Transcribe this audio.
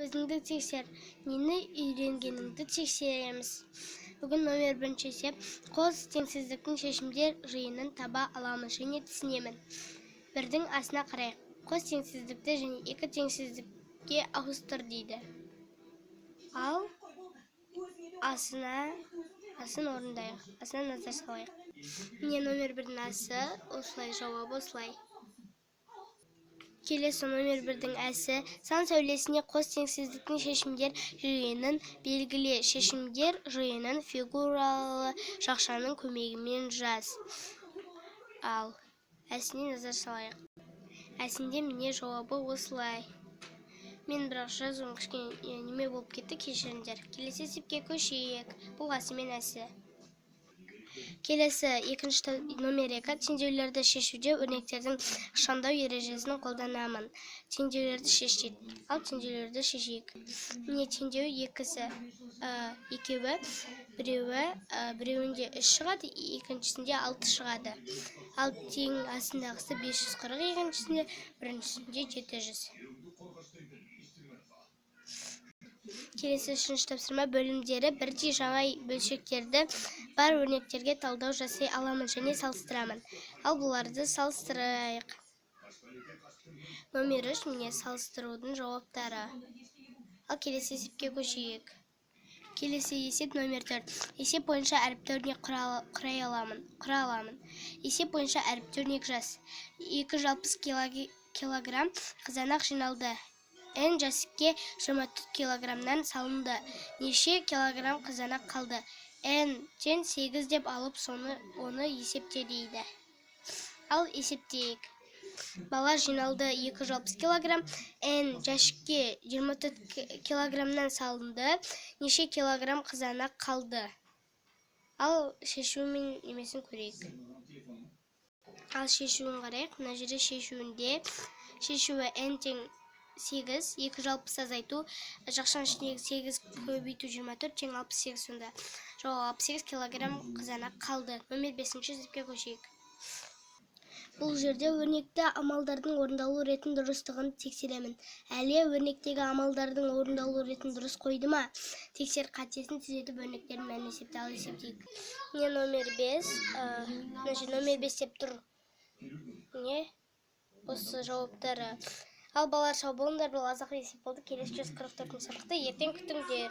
өзіңді тексер, нені үйренгеніңді тексереміз. Бүгін номер 1 есеп. Қос теңсіздіктің шешімдер жиынын таба аламыз және түсінемін. Бірдің асына қарайық. Қос теңсіздікті және екі теңсіздікке ауыстыр дейді. Ал асын орындайық. Асына назар салайық. Міне номер 1-дің асы осылай, жауабы осылай. Келесі номер 1-дің әсі. Сан сәулесіне қос теңсіздіктің шешімдер жиынын белгіле. Шешімдер жиынын фигуралы жақшаның көмегімен жаз. Ал әсіне назар салайық. Әсінде міне жауабы осылай. Мен бірақ жазуым кішкене неме болып кетті, кешіріңдер. Келесі есепке көшейік. Бұл асы мен әсі. Келесі екінші номер 2. Теңдеулерді шешуде өрнектердің шаңдау ережесін қолданамын. Теңдеулерді шешейік. Ал теңдеулерді шешейік. Міне теңдеу екеуі, біреуінде 3 шығады, екіншісінде 6 шығады. Ал тең асындағысы 540, екіншісінде, біріншісінде 700. Келесі үшінші тапсырма. Бөлімдері бірдей жаңа бөлшектерді бар өрнектерге талдау жасай аламын және салыстырамын. Ал бұларды салыстырайық. Номер 3 міне салыстырудың жауаптары. Ал келесі есепке көшейік. Келесі есеп номер 4. Есеп бойынша әріпті өрнек құрай аламын. Есеп бойынша әріпті өрнек жас. 260 килограмм қызанақ жиналды. N жәшікке 24 килограммнан салынды. Неше килограмм қызанақ қалды? N-тен 8 деп алып, оны есепте дейді. Ал есептейік. Бала жиналды 260 килограмм. N жәшікке 24 килограммнан салынды. Неше килограмм қызанақ қалды? Ал шешуімен немесін көрейік. Ал шешуін қарайық. Мына жерде шешуі N тең 8, 260 азайту, жақшаның ішіндегі 8 көбейту 24, тең 68 сонда. Жауап 68 килограмм қызанақ қалды. Номер 5-ші есепке көшейік. Бұл жерде өрнекті амалдардың орындалу ретін дұрыстығын тексеремін. Әлия өрнектегі амалдардың орындалу ретін дұрыс қойды ма? Тексер, қатесін түзетіп өрнектердің мәнін есепте. Ал есептейік. Не номер 5? Номер 5 деп тұр. Не? Осы жауаптары. Ал балалар, сау болыңдар, бұл азық есеп болды. Келесі 144 сабақта ертең күтіңдер.